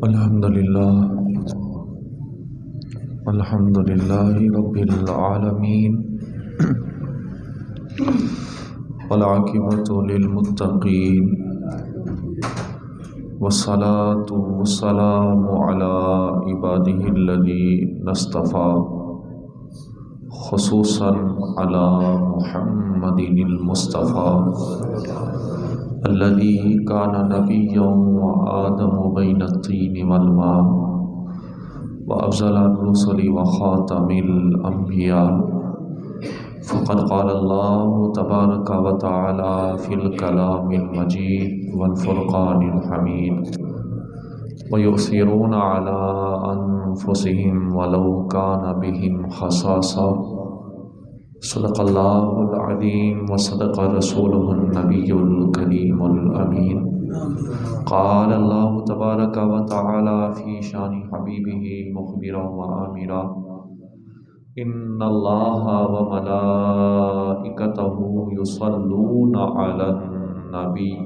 الحمدللہ رب العالمین والعاقبۃ للمتقین والصلاة والسلام علی عبادہ الذین اصطفیٰ خصوصاً علی محمد المصطفیٰ الذی کان نبیا وآدم بین الطین والماء وأفضل الرسل وخاتم الأنبياء فقد قال الله تبارك وتعالى في الكلام المجيد والفرقان الحميد ويؤثرون على أنفسهم ولو كان بهم خصاصة صدق الله العظيم وصدق رسوله النبي الكريم الأمين قال الله تبارك وتعالى في شان حبيبه مخبرا وآمرا إن الله وملائكته يصلون على النبي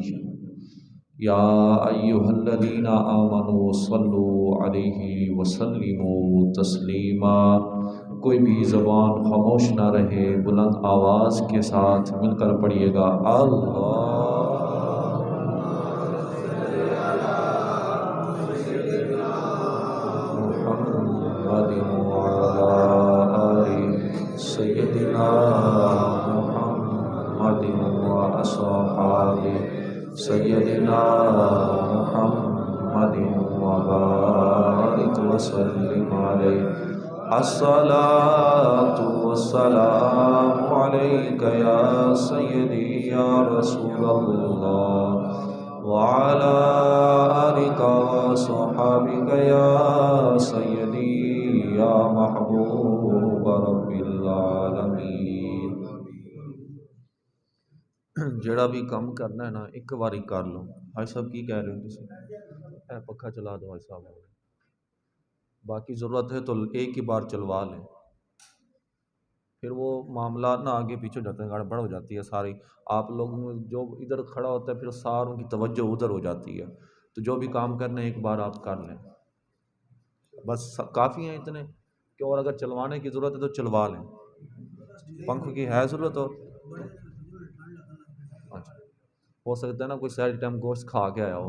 يا أيها الذين آمنوا صلوا عليه وسلموا تسليما۔ کوئی بھی زبان خاموش نہ رہے، بلند آواز کے ساتھ مل کر پڑھیے گا اللہ سیدنا محمد وأصحابہ سیدنا محمد وبارک وسلم علیہ۔ الصلاة والسلام علیک یا سیدی یا رسول اللہ وعلی آلک وصحابک یا سیدی یا محبوب رب العالمین۔ جڑا بھی کام کرنا ہے نا ایک باری کر لو۔ بھائی صاحب کی کہہ رہے ہو تسی؟ اے پکھا چلا دو بھائی صاحب، باقی ضرورت ہے تو ایک ہی بار چلوا لیں، پھر وہ معاملات نہ آگے پیچھے ہو جاتے ہیں، گڑبڑ ہو جاتی ہے ساری۔ آپ لوگوں جو ادھر کھڑا ہوتا ہے پھر ساروں کی توجہ ادھر ہو جاتی ہے، تو جو بھی کام کرنا ہے ایک بار آپ کر لیں، بس کافی ہیں اتنے کہ اور اگر چلوانے کی ضرورت ہے تو چلوا لیں۔ پنکھ کی ہے ضرورت؟ اور اچھا ہو سکتا ہے نا کوئی سیڈ ٹائم گوشت کھا کے آیا ہو۔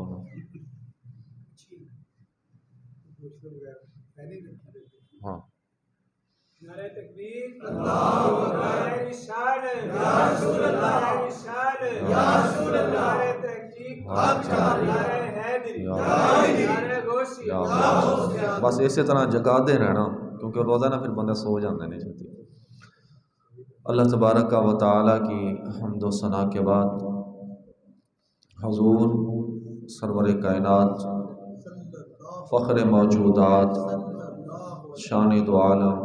ہاں نعرہ تکبیر، اللہ اکبر، نعرہ رسالت، یا رسول اللہ، نعرہ رسالت، یا رسول اللہ، نعرہ تحقیق، نعرہ حیدری، نعرہ غوثی، بس اسی طرح جگاتے رہنا کیونکہ روزانہ پھر بندہ سو جاتا ہے نہیں چھتی۔ اللہ تبارک و تعالیٰ کی حمد و ثنا کے بعد حضور سرور کائنات فخر موجودات شان دو عالم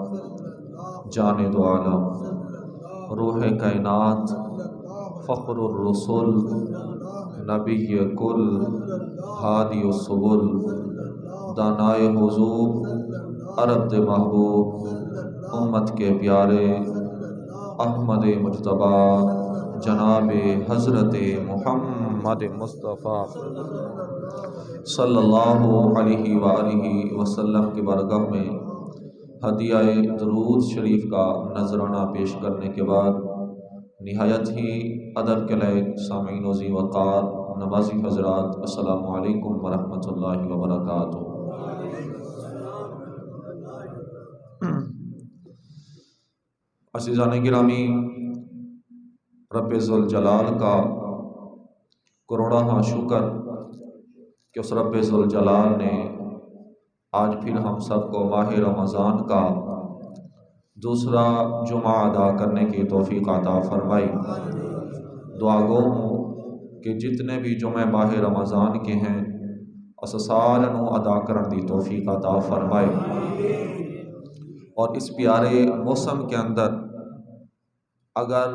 جان دو عالم روح کائنات فخر الرسل نبی کل ہادی السبل دانائے حضور عرب دے محبوب امت کے پیارے احمد مجتبی جناب حضرت محمد مصطفیٰ صلی اللہ علیہ وآلہ وسلم کی بارگاہ میں ہدیہ درود شریف کا نذرانہ پیش کرنے کے بعد نہایت ہی ادب کے لائق سامعین و ذی وقار نوازی حضرات، السلام علیکم ورحمۃ اللہ وبرکاتہ۔ عزیزان گرامی، رب ذوالجلال کا کروڑا ہاں شکر کہ اس رب ذوالجلال نے آج پھر ہم سب کو ماہ رمضان کا دوسرا جمعہ ادا کرنے کی توفیق عطا فرمائی۔ دعا گو ہوں کہ جتنے بھی جمعہ ماہ رمضان کے ہیں اس سارنوں ادا کرن دی توفیق عطا فرمائے، اور اس پیارے موسم کے اندر اگر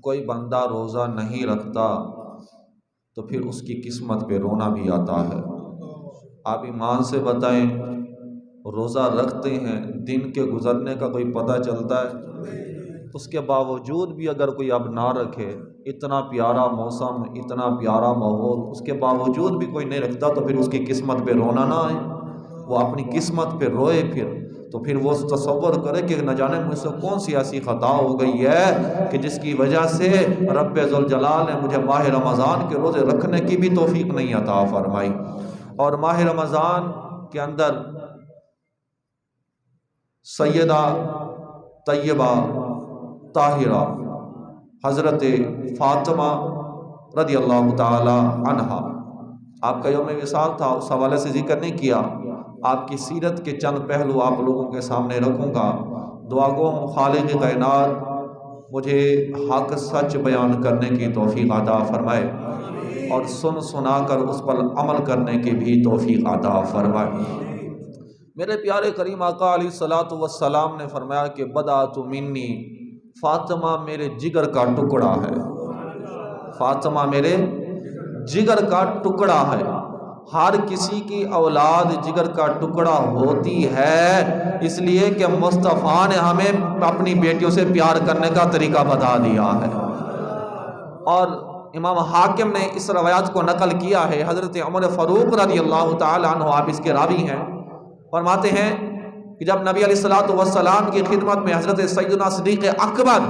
کوئی بندہ روزہ نہیں رکھتا تو پھر اس کی قسمت پہ رونا بھی آتا ہے۔ آپ ایمان سے بتائیں، روزہ رکھتے ہیں دن کے گزرنے کا کوئی پتہ چلتا ہے؟ اس کے باوجود بھی اگر کوئی اب نہ رکھے، اتنا پیارا موسم، اتنا پیارا ماحول، اس کے باوجود بھی کوئی نہیں رکھتا تو پھر اس کی قسمت پہ رونا نہ آئے، وہ اپنی قسمت پہ روئے پھر وہ تصور کرے کہ نہ جانے مجھ سے کون سی ایسی خطا ہو گئی ہے کہ جس کی وجہ سے رب ذوالجلال نے مجھے ماہ رمضان کے روزے رکھنے کی بھی توفیق نہیں عطا فرمائی۔ اور ماہ رمضان کے اندر سیدہ طیبہ طاہرہ حضرت فاطمہ رضی اللہ تعالی عنہا، آپ کا یوم وصال تھا، اس حوالے سے ذکر نہیں کیا، آپ کی سیرت کے چند پہلو آپ لوگوں کے سامنے رکھوں گا۔ دعا گو خالق کائنات مجھے حق سچ بیان کرنے کی توفیق عطا فرمائے اور سنا کر اس پر عمل کرنے کی بھی توفیق عطا فرمائے۔ میرے پیارے کریم آقا علیہ الصلوۃ والسلام نے فرمایا کہ بدأت منی، فاطمہ میرے جگر کا ٹکڑا ہے، فاطمہ میرے جگر کا ٹکڑا ہے۔ ہر کسی کی اولاد جگر کا ٹکڑا ہوتی ہے، اس لیے کہ مصطفیٰ نے ہمیں اپنی بیٹیوں سے پیار کرنے کا طریقہ بتا دیا ہے۔ اور امام حاکم نے اس روایت کو نقل کیا ہے، حضرت عمر فاروق رضی اللہ تعالی عنہ، آپ اس کے راوی ہیں، فرماتے ہیں کہ جب نبی علیہ الصلوۃ والسلام کی خدمت میں حضرت سیدنا صدیق اکبر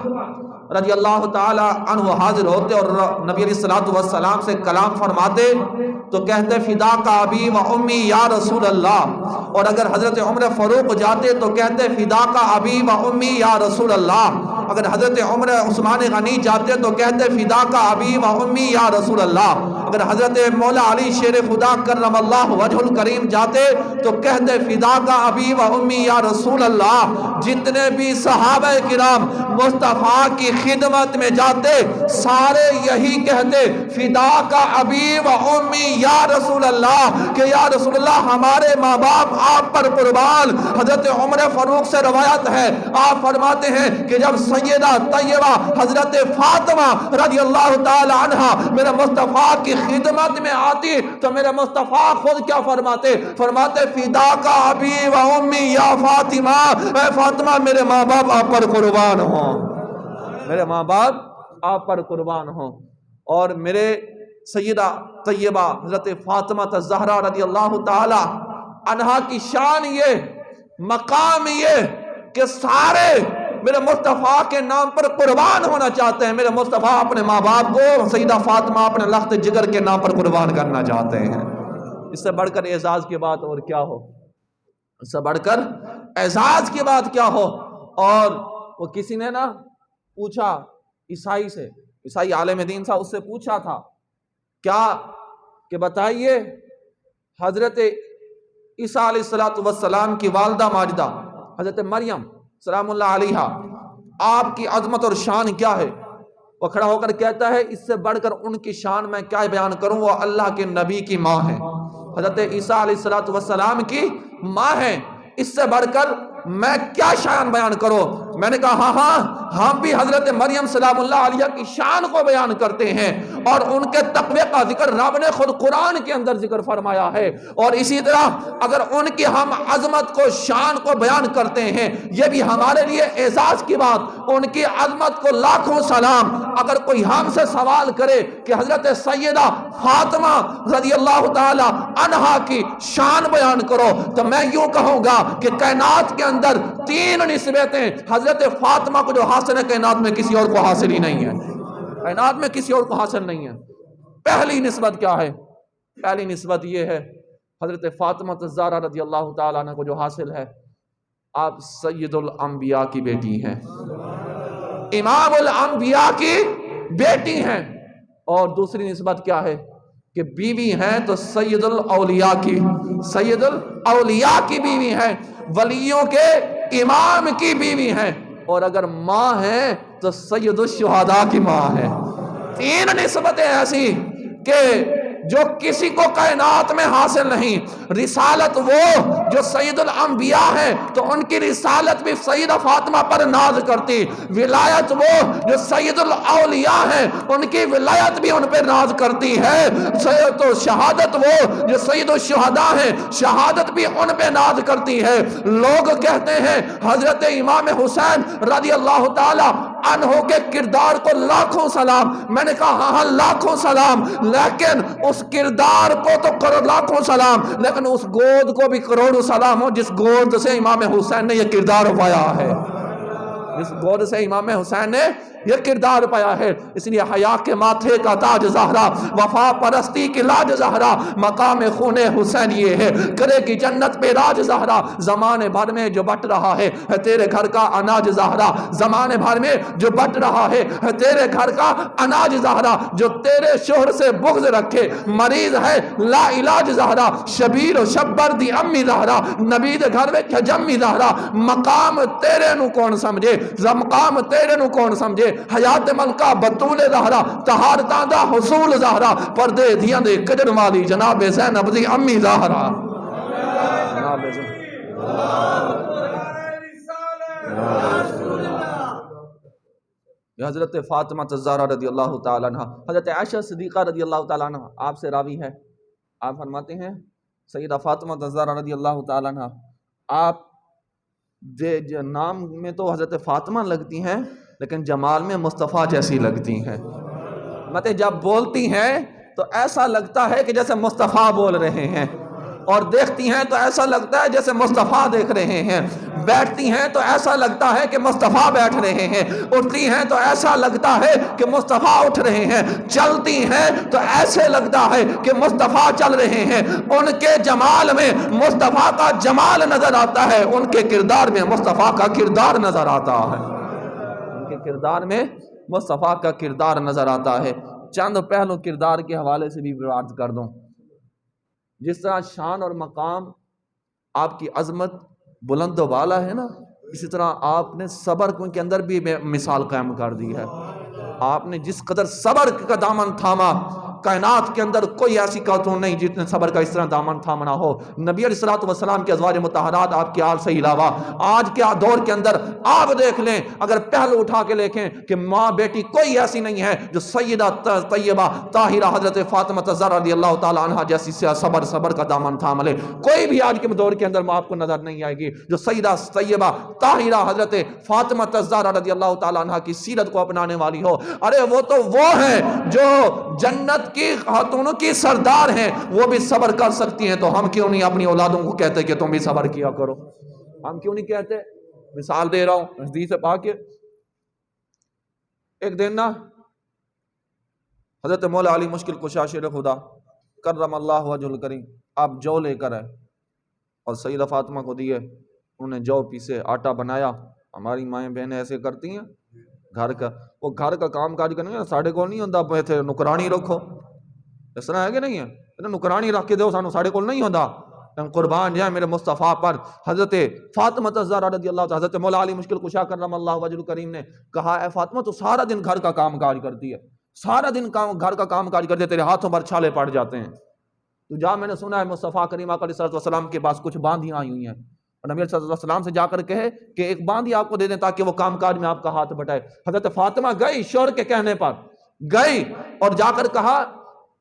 رضی اللہ تعالی عنہ حاضر ہوتے اور نبی علیہ الصلوۃ والسلام سے کلام فرماتے تو کہتے فداک ابی و امی یا رسول اللہ، اور اگر حضرت عمر فاروق جاتے تو کہتے فداک ابی و امی یا رسول اللہ، اگر حضرت عمر عثمان غنی جاتے تو کہتے فداک ابی و امی یا رسول اللہ، اگر حضرت مولا علی شیر خدا کرم اللہ وجہ الکریم جاتے تو کہتے فداک ابی و امی یا رسول اللہ۔ جتنے بھی صحابہ کرام مصطفیٰ کی خدمت میں جاتے سارے یہی کہتے فداک ابی و امی یا رسول اللہ، کہ یا رسول اللہ ہمارے ماں باپ آپ پر قربان۔ حضرت عمر فاروق سے روایت ہے، آپ فرماتے ہیں کہ جب سیدہ طیبہ حضرت فاطمہ رضی اللہ تعالی عنہ میرے مصطفیٰ کی خدمت میں آتی تو میرے مصطفیٰ خود کیا فرماتے فداک ابی و امی یا فاطمہ، اے فاطمہ میرے ماں باپ آپ پر قربان ہوں، میرے ماں باپ آپ پر قربان ہوں۔ اور میرے سیدہ طیبہ حضرت فاطمہ الزہرا رضی اللہ تعالی عنہا کی شان یہ، مقام یہ کہ سارے میرے مصطفیٰ کے نام پر قربان ہونا چاہتے ہیں۔ میرے مصطفیٰ اپنے ماں باپ کو، سیدہ فاطمہ اپنے لخت جگر کے نام پر قربان کرنا چاہتے ہیں۔ اس سے بڑھ کر اعزاز کی بات اور کیا ہو، اس سے بڑھ کر اعزاز کی بات کیا ہو۔ اور وہ کسی نے نا پوچھا عیسائی سے، عیسائی عالم دین تھا، اس سے پوچھا تھا کیا کہ بتائیے حضرت عیسیٰ علیہ السلام کی والدہ ماجدہ حضرت مریم سلام اللہ علیہا، آپ کی عظمت اور شان کیا ہے؟ وہ کھڑا ہو کر کہتا ہے اس سے بڑھ کر ان کی شان میں کیا بیان کروں، وہ اللہ کے نبی کی ماں ہے، حضرت عیسیٰ علیہ السلام کی ماں ہے، اس سے بڑھ کر میں کیا شان بیان کروں؟ میں نے کہا ہاں ہم بھی حضرت مریم سلام اللہ علیہ کی شان کو بیان کرتے ہیں، اور ان کے تقوی کا ذکر رب نے خود قرآن کے اندر ذکر فرمایا ہے، اور اسی طرح اگر ان کی ہم عظمت کو، شان کو بیان کرتے ہیں، یہ بھی ہمارے لیے اعزاز کی بات، ان کی عظمت کو لاکھوں سلام۔ اگر کوئی ہم سے سوال کرے کہ حضرت سیدہ فاطمہ رضی اللہ تعالی عنہا کی شان بیان کرو تو میں یوں کہوں گا کہ کائنات کے اندر 3 نسبتیں حضرت فاطمہ کو جو حاصل ہے کائنات میں کسی اور کو حاصل ہی نہیں ہے، کائنات میں کسی اور کو حاصل نہیں ہے۔ پہلی نسبت کیا ہے؟ پہلی نسبت یہ ہے حضرت فاطمہ الزہرا رضی اللہ تعالیٰ عنہ کو جو حاصل ہے، آپ سید الانبیاء کی بیٹی ہیں، امام الانبیاء کی بیٹی ہیں۔ اور دوسری نسبت کیا ہے کہ بیوی ہیں تو سید الاولیاء کی، سید الاولیاء کی بیوی ہیں، ولیوں کے امام کی بیوی ہیں، اور اگر ماں ہیں تو سید الشہداء کی ماں ہے۔ 3 نسبتیں ایسی کہ جو کسی کو کائنات میں حاصل نہیں۔ رسالت وہ جو سید الانبیاء ہیں تو ان کی رسالت بھی سیدہ فاطمہ پر ناز کرتی، ولایت وہ جو سید الاولیاء ہیں ان کی ولایت بھی ان پہ ناز کرتی ہے، تو شہادت وہ جو سید الشہداء ہیں شہادت بھی ان پہ ناز کرتی ہے۔ لوگ کہتے ہیں حضرت امام حسین رضی اللہ تعالی عنہ کے کردار کو لاکھوں سلام. میں نے کہا ہاں لاکھوں سلام، لیکن اس کردار کو تو لاکھوں سلام، لیکن اس گود کو بھی کروڑوں سلام ہو جس گود سے امام حسین نے یہ کردار پایا ہے، اس گود سے امام حسین نے یہ کردار پایا ہے. اس لیے حیا کے ماتھے کا تاج زہرا، وفا پرستی کی لاج زہرا، مقام خون حسین یہ ہے، کرے گی جنت پہ راج زہرا. زمانے بھر میں جو بٹ رہا ہے تیرے گھر کا اناج زہرا، زمانے بھر میں جو بٹ رہا ہے تیرے گھر کا اناج زہرا. جو تیرے شوہر سے بغض رکھے مریض ہے لا علاج زہرا، شبیر و شبر دی امی زہرا، نبی دے گھر میں جمی زہرا. مقام تیرے نو کون سمجھے، مقام تیرے نو کون سمجھے. حیات ملکہ بطول زہرا، طہارتاں دا حصول زہرا، پردے دیاں دے قدر والی جناب زینب دی امی زہرا. جناب حضرت فاطمہ الزہرا رضی اللہ تعالیٰ عنہ، حضرت عائشہ صدیقہ رضی اللہ تعالیٰ عنہ آپ سے راوی ہے. آپ فرماتے ہیں سیدہ فاطمہ الزہرا رضی اللہ تعالیٰ عنہ آپ نام میں تو حضرت فاطمہ لگتی ہیں لیکن جمال میں مصطفیٰ جیسی لگتی ہیں. مطلب جب بولتی ہیں تو ایسا لگتا ہے کہ جیسے مصطفیٰ بول رہے ہیں، اور دیکھتی ہیں تو ایسا لگتا ہے جیسے مصطفیٰ دیکھ رہے ہیں، بیٹھتی ہیں تو ایسا لگتا ہے کہ مصطفیٰ بیٹھ رہے ہیں، اٹھتی ہیں تو ایسا لگتا ہے کہ مصطفیٰ اٹھ رہے ہیں، چلتی ہیں تو ایسے لگتا ہے کہ مصطفیٰ چل رہے ہیں. ان کے جمال میں مصطفیٰ کا جمال نظر آتا ہے، ان کے کردار میں مصطفیٰ کا کردار نظر آتا ہے، ان کے کردار میں مصطفیٰ کا کردار نظر آتا ہے. چند پہلو کردار کے حوالے سے بھی عرض کر دوں. جس طرح شان اور مقام آپ کی عظمت بلند و بالا ہے نا، اسی طرح آپ نے صبر کے اندر بھی مثال قائم کر دی ہے. آپ نے جس قدر صبر کا دامن تھاما، کائنات کے اندر کوئی ایسی خاتون نہیں جتنے صبر کا اس طرح دامن تھامنا ہو. نبی علیہ الصلوۃ والسلام کے ازواج مطہرات آپ کے آل سے علاوہ آج کے دور کے اندر آپ دیکھ لیں، اگر پہلو اٹھا کے دیکھیں کہ ماں بیٹی کوئی ایسی نہیں ہے جو سیدہ طیبہ طاہرہ حضرت فاطمہ الزہرا رضی اللہ تعالی عنہ جیسی صبر کا دامن تھام لے. کوئی بھی آج کے دور کے اندر آپ کو نظر نہیں آئے گی جو سیدہ طیبہ طاہرہ حضرت فاطمہ الزہرا رضی اللہ تعالی عنہ کی سیرت کو اپنانے والی ہو. ارے وہ تو وہ ہیں جو جنت کی خاتونوں کی سردار ہیں، وہ بھی صبر کر سکتی ہیں، تو ہم کیوں نہیں اپنی اولادوں کو کہتے کہ تم بھی صبر کیا کرو؟ ہم کیوں نہیں کہتے؟ مثال دے رہا ہوں حدیث پاک کے. ایک دن نا حضرت مولا علی مشکل کشا شیر خدا کرم اللہ وجہ الکریم آپ جو لے کر آئے اور سیدہ فاطمہ کو دیے. انہوں نے جو پیسے آٹا بنایا. ہماری مائیں بہنیں ایسے کرتی ہیں، گھر کا کام کاج کرنے ساڑھے کو نہیں ہوتا، تھے نکرانی رکھو. اس طرح ہے کہ نہیں ہے؟ نکرانی رکھ کے دو سانو ساڑھے کو نہیں ہوتا. قربان جائے میرے مصطفیٰ پر. حضرت فاطمہ الزہرا رضی اللہ تعالی حضرت مولا علی مشکل کشا کرم اللہ وجہ الکریم نے کہا اے فاطمہ تو سارا دن گھر کا کام کاج کرتی ہے، سارا دن گھر کا کام کاج کرتے، تیرے ہاتھوں پر چھالے پڑ جاتے ہیں. تو جا میں نے سنا ہے مصطفیٰ کریم آقا علیہ الصلوۃ والسلام کے پاس کچھ باندیاں آئی ہوئی ہیں، اور نبی علیہ الصلوۃ والسلام سے جا کر کہے کہ ایک باندھی آپ کو دے دیں تاکہ وہ کام کاج میں آپ کا ہاتھ بٹائے. حضرت فاطمہ گئی، شوہر کے کہنے پر گئی اور جا کر کہا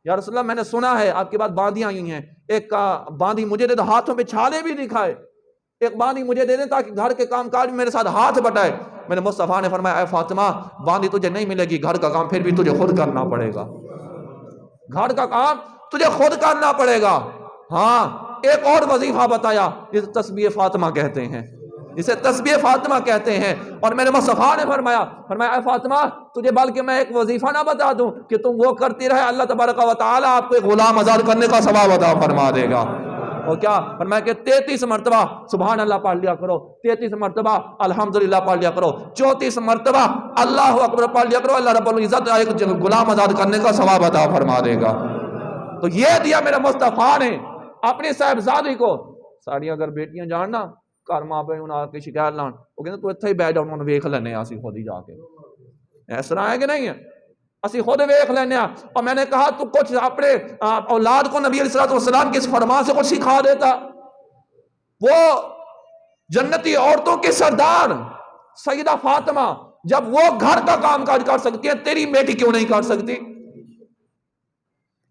یا رسول اللہ میں نے سنا ہے آپ کے بعد باندیاں آئی ہوئی ہیں، ایک باندھی مجھے دے دو، ہاتھوں پہ چھالے بھی دکھائے، ایک باندھی مجھے دے دیں تاکہ گھر کے کام کاج میں میرے ساتھ ہاتھ بٹائے. میرے مصطفیٰ نے فرمایا اے فاطمہ باندھی تجھے نہیں ملے گی، گھر کا کام پھر بھی تجھے خود کرنا پڑے گا، گھر کا کام تجھے خود کرنا پڑے گا. ہاں ایک اور وظیفہ بتایا جسے تسبیح فاطمہ کہتے ہیں، اسے تسبیح فاطمہ کہتے ہیں. اور میرے مصطفیٰ نے فرمایا اے فاطمہ تجھے بلکہ میں ایک وظیفہ نہ بتا دوں کہ تم وہ کرتی رہے، اللہ تبارک و تعالی آپ کو ایک غلام آزاد کرنے کا ثواب عطا فرما دے گا. اور کیا فرمایا کہ 33 مرتبہ سبحان اللہ پڑھ لیا کرو، 33 مرتبہ الحمدللہ پڑھ لیا کرو، 34 مرتبہ اللہ اکبر پڑھ لیا کرو، اللہ رب العزت ایک غلام آزاد کرنے کا ثواب عطا فرما دے گا. تو یہ دیا میرے مصطفیٰ نے اپنی صاحبزادی کو. ساڑیاں اگر بیٹیاں جاننا گھر ماں پہ انہوں آ کے شکایت لان، وہ کہتے تو اتھے ہی بیٹھ جاؤ، انہوں نے ویکھ لینے اسی خود ہی جا کے. اس طرح ہے کہ نہیں ہے؟ اسی خود ویکھ لینے. اور میں نے کہا تو کچھ اپنے اولاد کو نبی علیہ الصلوۃ والسلام کے اس فرمان سے کچھ سکھا دیتا. وہ جنتی عورتوں کی سردار سیدہ فاطمہ جب وہ گھر کا کام کاج کر سکتی ہے، تیری بیٹی کیوں نہیں کر سکتی؟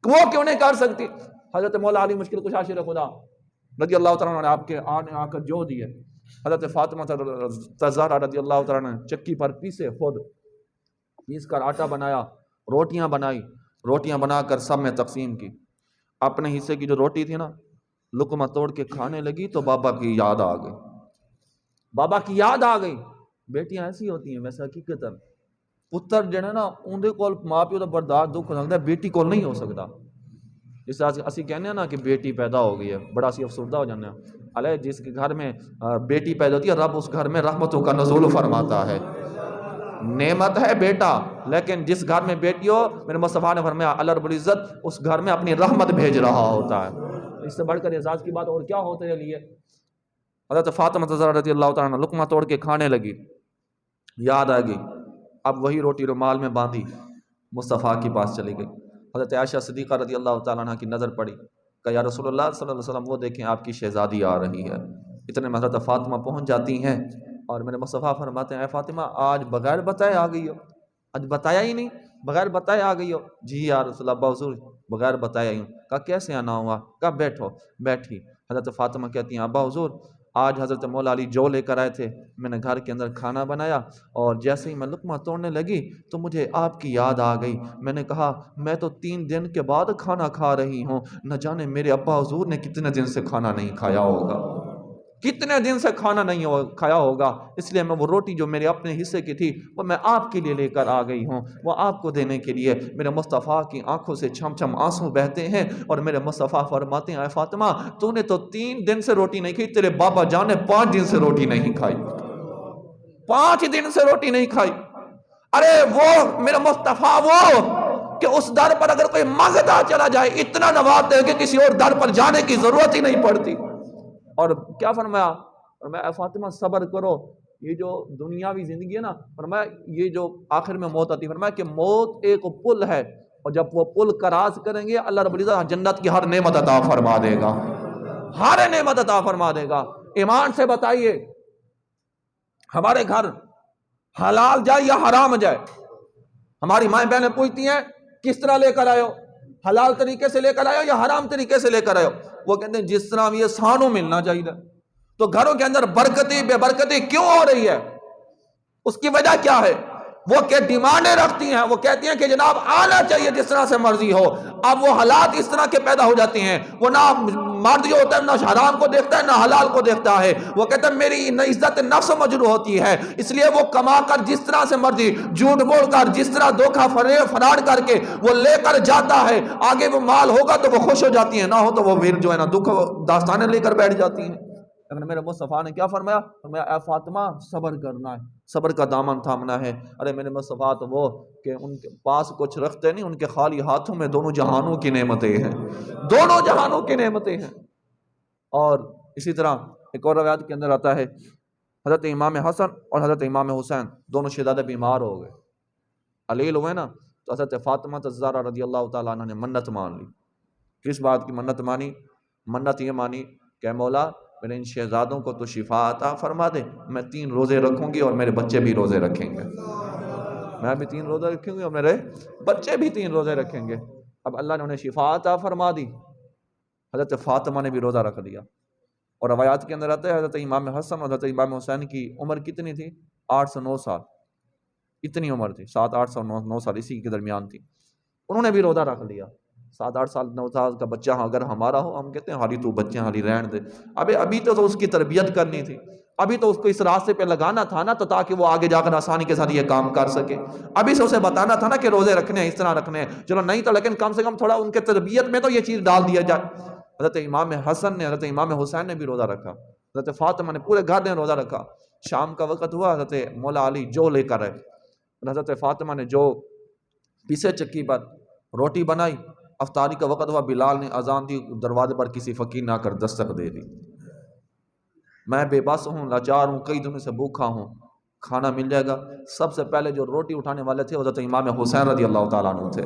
وہ کیوں نہیں کر سکتی؟ حضرت مولا علی مشکل کشا شیر خدا رضی اللہ تعالیٰ عنہ نے آپ کے آنے آ کر جو دیے. حضرت فاطمہ الزہرا رضی اللہ تعالیٰ عنہ چکی پر پیسے خود پیس کر آٹا بنایا، روٹیاں بنائی، روٹیاں بنا کر سب میں تقسیم کی۔ اپنے حصے کی جو روٹی تھی نا، لقمہ توڑ کے کھانے لگی تو بابا کی یاد آ گئی، بابا کی یاد آ گئی۔ بیٹیاں ایسی ہوتی ہیں ویسے حقیقت پتر جڑا نا اندے کول ماں پیو دا برداشت دکھ ہو سکتا ہے، بیٹی کول نہیں ہو سکتا۔ جس طرح اسی کہنے ہیں نا کہ بیٹی پیدا ہو گئی ہے، بڑا اسی افسردہ ہو جانے ہیں۔ علیہ جس کے گھر میں بیٹی پیدا ہوتی ہے، رب اس گھر میں رحمتوں کا نزول فرماتا ہے۔ نعمت ہے بیٹا، لیکن جس گھر میں بیٹی ہو، میرے مصطفیٰ نے فرمایا اللہ رب العزت اس گھر میں اپنی رحمت بھیج رہا ہوتا ہے۔ اس سے بڑھ کر اعزاز کی بات اور کیا ہوتے لیے؟ حضرت فاطمہ زہرا رضی اللہ تعالیٰ عنہ لقمہ توڑ کے کھانے لگی، یاد آ گئی، اب وہی روٹی رومال میں باندھی مصطفیٰ کے پاس چلی گئی۔ حضرت عائشہ صدیقہ رضی اللہ تعالیٰ عنہ کی نظر پڑی کہ یا رسول اللہ صلی اللہ علیہ وسلم وہ دیکھیں آپ کی شہزادی آ رہی ہے۔ اتنے میں حضرت فاطمہ پہنچ جاتی ہیں اور میرے مصطفیٰ فرماتے ہیں اے فاطمہ آج بغیر بتائے آ گئی ہو، آج بتایا ہی نہیں، بغیر بتائے آ گئی ہو؟ جی یا رسول اللہ حضور بغیر بتایا ہی ہوں۔ کہا کیسے آنا ہوا؟ کہا بیٹھو۔ بیٹھی۔ حضرت فاطمہ کہتی ہیں ابا حضور آج حضرت مولا علی جو لے کر آئے تھے، میں نے گھر کے اندر کھانا بنایا اور جیسے ہی میں لقمہ توڑنے لگی تو مجھے آپ کی یاد آ گئی۔ میں نے کہا میں تو 3 دن کے بعد کھانا کھا رہی ہوں، نہ جانے میرے ابا حضور نے کتنے دن سے کھانا نہیں کھایا ہوگا، کتنے دن سے کھانا نہیں کھایا ہوگا، اس لیے میں وہ روٹی جو میرے اپنے حصے کی تھی وہ میں آپ کے لیے لے کر آ گئی ہوں، وہ آپ کو دینے کے لیے۔ میرے مصطفیٰ کی آنکھوں سے چھم چھم آنسو بہتے ہیں اور میرے مصطفیٰ فرماتے ہیں اے فاطمہ تو نے تو 3 دن سے روٹی نہیں کھائی، تیرے بابا جان نے 5 دن سے روٹی نہیں کھائی، 5 دن سے روٹی نہیں کھائی۔ ارے وہ میرے مصطفیٰ وہ کہ اس در پر اگر کوئی مانگتا چلا جائے اتنا نوازتے ہیں کہ کسی اور در پر جانے کی ضرورت ہی نہیں پڑتی۔ اور کیا فرمایا؟ فرمایا اے فاطمہ صبر کرو، یہ جو دنیاوی زندگی ہے نا، فرمایا یہ جو آخر میں موت آتی ہے، فرمایا کہ موت ایک پل ہے اور جب وہ پل کراس کریں گے اللہ رب العزت جنت کی ہر نعمت عطا فرما دے گا، ہر نعمت عطا فرما دے گا۔ ایمان سے بتائیے ہمارے گھر حلال جائے یا حرام جائے؟ ہماری مائیں بہنیں پوچھتی ہیں کس طرح لے کر آئے ہو، حلال طریقے سے لے کر آئے ہو یا حرام طریقے سے لے کر آئے ہو؟ وہ کہتے ہیں جس طرح یہ سانوں ملنا چاہیے۔ تو گھروں کے اندر برکتی بے برکتی کیوں ہو رہی ہے؟ اس کی وجہ کیا ہے؟ وہ کہ ڈیمانڈیں رکھتی ہیں، وہ کہتی ہیں کہ جناب آنا چاہیے جس طرح سے مرضی ہو۔ اب وہ حالات اس طرح کے پیدا ہو جاتے ہیں، وہ نہ مرد جو ہوتا ہے نہ حرام کو دیکھتا ہے نہ حلال کو دیکھتا ہے، وہ کہتا ہے میری عزت نفس مجروح ہوتی ہے، اس لیے وہ کما کر جس طرح سے مرضی جھوٹ بول کر جس طرح دھوکہ فراڈ کر کے وہ لے کر جاتا ہے، آگے وہ مال ہوگا تو وہ خوش ہو جاتی ہیں، نہ ہو تو وہ پھر جو ہے نا دکھ داستانیں لے کر بیٹھ جاتی ہیں۔ لیکن میرے مصطفیٰ نے کیا فرمایا؟ فرمایا اے فاطمہ صبر کرنا ہے، صبر کا دامن تھامنا ہے۔ ارے میرے مصطفیٰ تو وہ کہ ان کے پاس کچھ رکھتے نہیں، ان کے خالی ہاتھوں میں دونوں جہانوں کی نعمتیں ہیں، دونوں جہانوں کی نعمتیں ہیں۔ اور اسی طرح ایک اور روایت کے اندر آتا ہے حضرت امام حسن اور حضرت امام حسین دونوں شدید بیمار ہو گئے، علیل ہوئے نا، تو حضرت فاطمہ زہرا رضی اللہ تعالیٰ عنہ نے منت مان لی۔ کس بات کی منت مانی؟ منت یہ مانی کہ مولا میرے ان شہزادوں کو تو شفا عطا فرما دے، میں 3 روزے رکھوں گی اور میرے بچے بھی روزے رکھیں گے، میں بھی 3 روزے رکھوں گی اور میرے بچے بھی 3 روزے رکھیں گے۔ اب اللہ نے انہیں شفا عطا فرما دی، حضرت فاطمہ نے بھی روزہ رکھ دیا۔ اور روایات کے اندر آتا ہے حضرت امام حسن اور حضرت امام حسین کی عمر کتنی تھی؟ 8 سے 9 سال، اتنی عمر تھی، 7 8 سے 9 سال اسی کے درمیان تھی۔ انہوں نے بھی روزہ رکھ لیا۔ 7 8 سال 9 سال کا بچہ اگر ہمارا ہو ہم کہتے ہیں حالی تو بچے حالی رہن دے، ابھی تو اس کی تربیت کرنی تھی، ابھی تو اس کو اس راستے پہ لگانا تھا نا، تو تاکہ وہ آگے جا کر آسانی کے ساتھ یہ کام کر سکے، ابھی سے اسے بتانا تھا نا کہ روزے رکھنے ہیں اس طرح رکھنے ہیں، چلو نہیں تو لیکن کم سے کم تھوڑا ان کے تربیت میں تو یہ چیز ڈال دیا جائے۔ حضرت امام حسن نے حضرت امام حسین نے بھی روزہ رکھا، حضرت فاطمہ نے پورے گھر نے روزہ رکھا۔ شام کا وقت ہوا، حضرت مولا علی جو لے کر آئے، حضرت فاطمہ نے جو پیسے چکی پر روٹی بنائی، افطاری کا وقت ہوا، بلال نے اذان دی، دروازے پر کسی فقیر نے آ کر دستک دے دی، میں بے بس ہوں، لاچار ہوں، کئی دنوں سے بھوکا ہوں، کھانا مل جائے گا؟ سب سے پہلے جو روٹی اٹھانے والے تھے حضرت امام حسین رضی اللہ تعالیٰ عنہ تھے۔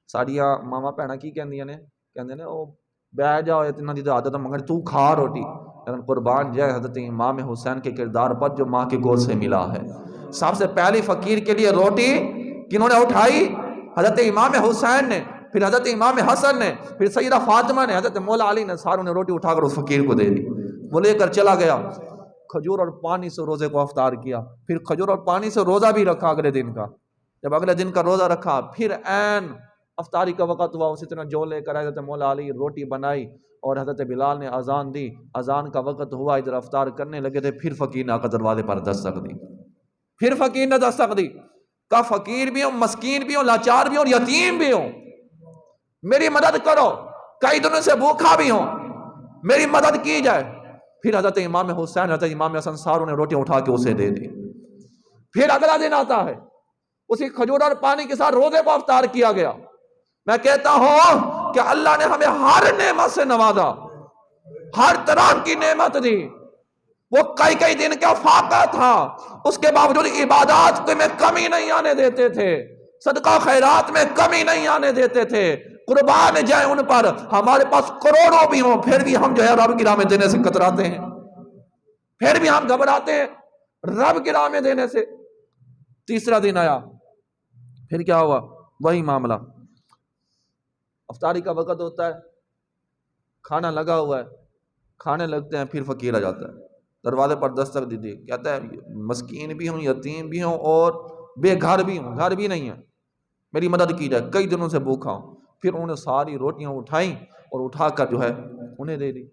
ساڑیاں ماما بھیڑاں کی کہندیاں نے؟ کہندے نے او بہ جاؤ اتنا دی عادت مگر تو کھا روٹی، لیکن قربان جائے حضرت امام حسین کے کردار پر جو ماں کے گود سے ملا ہے۔ سب سے پہلی فقیر کے لیے روٹی کنہوں نے اٹھائی؟ حضرت امام حسین نے، پھر حضرت امام حسن نے، پھر سیدہ فاطمہ نے، حضرت مولا علی نے، ساروں نے روٹی اٹھا کر اس فقیر کو دے دی۔ وہ لے کر چلا گیا، کھجور اور پانی سے روزے کو افطار کیا، پھر کھجور اور پانی سے روزہ بھی رکھا اگلے دن کا۔ جب اگلے دن کا روزہ رکھا، پھر عین افطاری کا وقت ہوا، اسی طرح جو لے کر حضرت مولا علی روٹی بنائی اور حضرت بلال نے اذان دی، اذان کا وقت ہوا، ادھر افطار کرنے لگے تھے، پھر فقیر نے آ کر دروازے پر دستک دی، پھر فقیر نے دستک دی، کہا فقیر بھی ہوں، مسکین بھی ہوں، لاچار بھی ہوں، یتیم بھی ہوں، میری مدد کرو، کئی دنوں سے بھوکھا بھی ہوں، میری مدد کی جائے۔ پھر حضرت امام حسین، حضرت امام حسن ساروں نے روٹی اٹھا کے اسے دے دی۔ پھر اگلا دن آتا ہے، اسی کھجور اور پانی کے ساتھ روزے کو افطار کیا گیا۔ میں کہتا ہوں کہ اللہ نے ہمیں ہر نعمت سے نوازا، ہر طرح کی نعمت دی۔ وہ کئی دن کا فاقہ تھا، اس کے باوجود عبادات میں کمی نہیں آنے دیتے تھے، صدقہ خیرات میں کمی نہیں آنے دیتے تھے، قربان جائیں ان پر۔ ہمارے پاس کروڑوں بھی ہوں، پھر بھی ہم جو ہے رب کی راہ میں دینے سے کتراتے ہیں، پھر بھی ہم گھبراتے ہیں رب کی راہ میں دینے سے۔ تیسرا دن آیا، پھر کیا ہوا؟ وہی معاملہ، افطاری کا وقت ہوتا ہے، کھانا لگا ہوا ہے، کھانے لگتے ہیں، پھر فقیر آ جاتا ہے، دروازے پر دستک دی دی، کہتا ہے مسکین بھی ہوں، یتیم بھی ہوں اور بے گھر بھی ہوں، گھر بھی نہیں ہے، میری مدد کی جائے، کئی دنوں سے بھوکھا ہوں۔ پھر انہوں نے ساری روٹیاں اٹھائیں اور اٹھا کر جو ہے انہیں دے دی،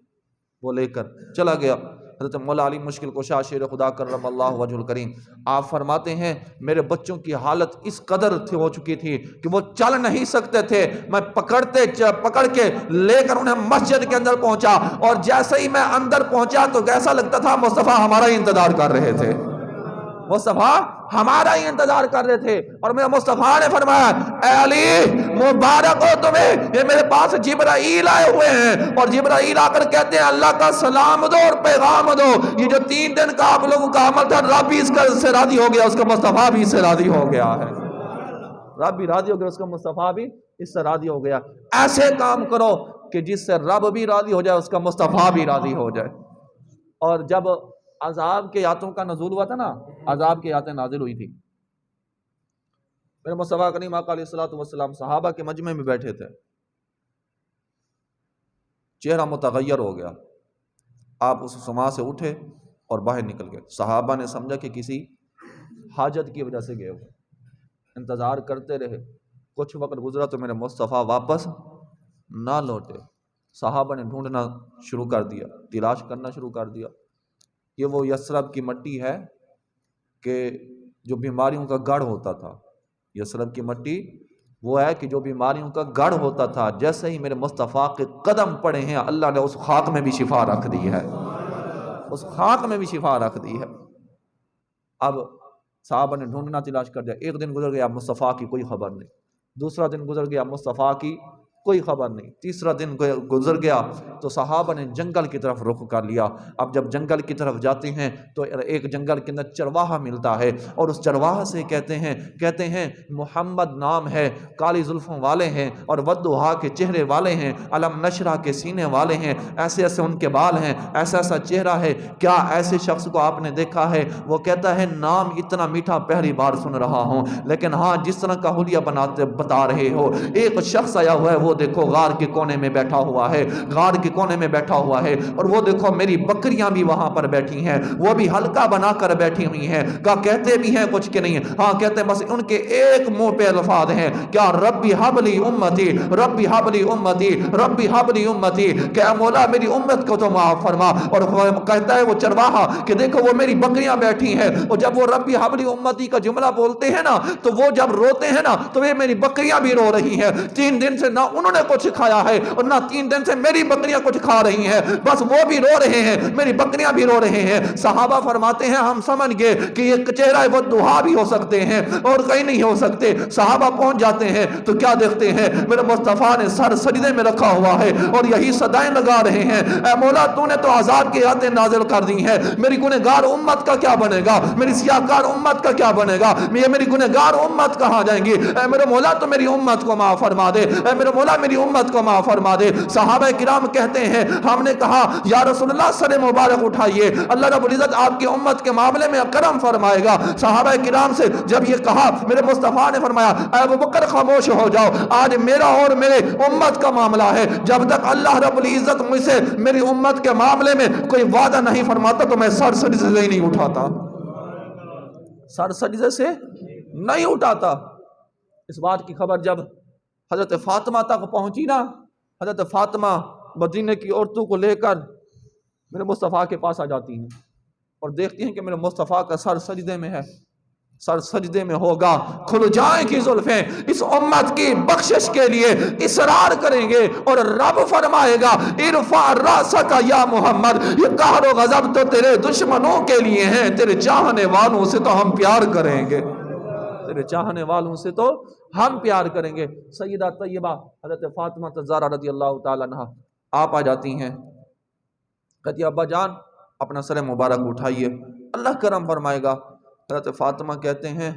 وہ لے کر چلا گیا۔ حضرت مولا علی مشکل کشا شیر خدا کرم اللہ وجہ الکریم، آپ فرماتے ہیں میرے بچوں کی حالت اس قدر ہو چکی تھی کہ وہ چل نہیں سکتے تھے، میں پکڑ کے لے کر انہیں مسجد کے اندر پہنچا، اور جیسے ہی میں اندر پہنچا تو ایسا لگتا تھا مصطفیٰ ہمارا ہی انتظار کر رہے تھے، مصطفیٰ ہمارا ہی انتظار کر رہے تھے۔ اور میرے مصطفیٰ نے فرمایا اے علی مبارک ہو تمہیں، یہ میرے پاس جبرائیل آئے ہوئے ہیں، اور جبرائیل آ کر کہتے ہیں اللہ کا سلام دو اور پیغام دو، یہ جو 3 دن کا آپ لوگوں کا عمل تھا رب بھی اس سے راضی ہو گیا، اس کا مصطفیٰ بھی اس سے راضی ہو گیا ہے، رب بھی راضی ہو گیا، اس کا مصطفیٰ بھی اس سے راضی ہو گیا۔ ایسے کام کرو کہ جس سے رب بھی راضی ہو جائے، اس کا مصطفیٰ بھی راضی ہو جائے۔ اور جب عذاب کے آیاتوں کا نزول ہوا تھا نا، عذاب کی آیتیں نازل ہوئی تھی، میرے مصطفیٰ کریم آقا علیہ الصلوۃ والسلام صحابہ کے مجمع میں بیٹھے تھے، چہرہ متغیر ہو گیا، آپ اس سما سے اٹھے اور باہر نکل گئے۔ صحابہ نے سمجھا کہ کسی حاجت کی وجہ سے گئے ہوئے، انتظار کرتے رہے، کچھ وقت گزرا تو میرے مصطفیٰ واپس نہ لوٹے۔ صحابہ نے ڈھونڈنا شروع کر دیا، تلاش کرنا شروع کر دیا۔ یہ وہ یثرب کی مٹی ہے کہ جو بیماریوں کا گڑھ ہوتا تھا، یثرب کی مٹی وہ ہے کہ جو بیماریوں کا گڑھ ہوتا تھا، جیسے ہی میرے مصطفیٰ کے قدم پڑے ہیں اللہ نے اس خاک میں بھی شفا رکھ دی ہے، اس خاک میں بھی شفا رکھ دی ہے۔ اب صحابہ نے ڈھونڈنا تلاش کر دیا، ایک دن گزر گیا مصطفیٰ کی کوئی خبر نہیں، دوسرا دن گزر گیا مصطفیٰ کی کوئی خبر نہیں، تیسرا دن گزر گیا تو صحابہ نے جنگل کی طرف رخ کر لیا۔ اب جب جنگل کی طرف جاتے ہیں تو ایک جنگل کے اندر چرواہا ملتا ہے، اور اس چرواہا سے کہتے ہیں محمد نام ہے، کالی زلفوں والے ہیں اور ودھا کے چہرے والے ہیں، علم نشرہ کے سینے والے ہیں، ایسے ایسے ان کے بال ہیں، ایسا ایسا چہرہ ہے، کیا ایسے شخص کو آپ نے دیکھا ہے؟ وہ کہتا ہے نام اتنا میٹھا پہلی بار سن رہا ہوں، لیکن ہاں جس طرح کا حلیہ بتا رہے ہو، ایک شخص آیا ہوا ہے، وہ دیکھو غار کے کونے میں بیٹھا ہوا ہے، غار کے کونے میں بیٹھا ہوا ہے، اور وہ دیکھو میری بکریاں بھی وہاں پر بیٹھی ہیں، وہ بھی حلقہ بنا کر بیٹھی ہوئی ہیں۔ کہتے بھی ہیں کچھ کہ نہیں، ہاں کہتے ہیں بس ان کے ایک منہ پہ الفاظ ہیں، کیا ربی حبلی امتی، ربی حبلی امتی، ربی حبلی امتی، کہ اے مولا میری امت کو تو معاف فرما۔ اور کہتا ہے وہ چرواہا کہ دیکھو وہ میری بکریاں بیٹھی ہیں، اور جب وہ ربی حبلی امتی کا جملہ بولتے ہیں نا تو وہ جب روتے ہیں نا تو یہ میری بکریاں بھی رو رہی ہیں، 3 دن سے نہ انہوں نے کچھ کھایا ہے اور نہ 3 دن سے میری بکریاں کچھ کھا رہی ہیں، بس وہ بھی رو رہے ہیں، میری بکریاں بھی رو رہے ہیں۔ صحابہ فرماتے ہیں ہم سمجھ گئے کہ یہ چہرہ وہ دہا بھی ہو سکتے ہیں اور کہیں نہیں ہو سکتے۔ صحابہ پہنچ جاتے ہیں تو کیا دیکھتے ہیں؟ میرے مصطفیٰ نے سر سجدے میں رکھا ہوا ہے اور یہی صدائیں لگا رہے ہیں، اے مولا تو نے تو عذاب کی آیتیں نازل کر دی ہیں، میری گنہگار امت کا کیا بنے گا؟ میری سیاہکار امت کا کیا بنے گا؟ میری گنہگار امت کہاں جائیں گی؟ اے میرے مولا تو میری امت کو معاف فرما دے، اے میرے مولا میری امت کو معاف فرما دے۔ صحابہ کرام کہتے ہیں ہم نے کہا یا رسول اللہ سر مبارک اٹھائیے، اللہ رب العزت آپ کی امت کے معاملے میں کرم فرمائے گا۔ صحابہ کرام سے جب یہ کہا میرے مصطفیٰ نے فرمایا اے ابو بکر خاموش ہو جاؤ، آج میرا اور میرے امت کا معاملہ ہے، جب تک اللہ رب العزت مجھ سے میری امت کے معاملے میں کوئی وعدہ نہیں فرماتا تو میں سر سجدے سے نہیں اٹھاتا، سر سجدے سے نہیں اٹھاتا۔ اس بات کی خبر جب حضرت فاطمہ تک پہنچی نا، حضرت فاطمہ مدینے کی عورتوں کو لے کر میرے مصطفیٰ کے پاس آ جاتی ہیں اور دیکھتی ہیں کہ میرے مصطفیٰ کا سر سجدے میں ہے، سر سجدے میں ہوگا، کھل جائیں کی زلفیں، اس امت کی بخشش کے لیے اصرار کریں گے اور رب فرمائے گا ارفع راسک یا محمد، یہ قہر و غضب تو تیرے دشمنوں کے لیے ہیں، تیرے چاہنے والوں سے تو ہم پیار کریں گے، تیرے چاہنے والوں سے تو ہم پیار کریں گے۔ سیدہ طیبہ حضرت فاطمہ الزہرا رضی اللہ تعالیٰ عنہ آپ آ جاتی ہیں، کہتی ابا جان اپنا سر مبارک اٹھائیے، اللہ کرم فرمائے گا۔ حضرت فاطمہ کہتے ہیں،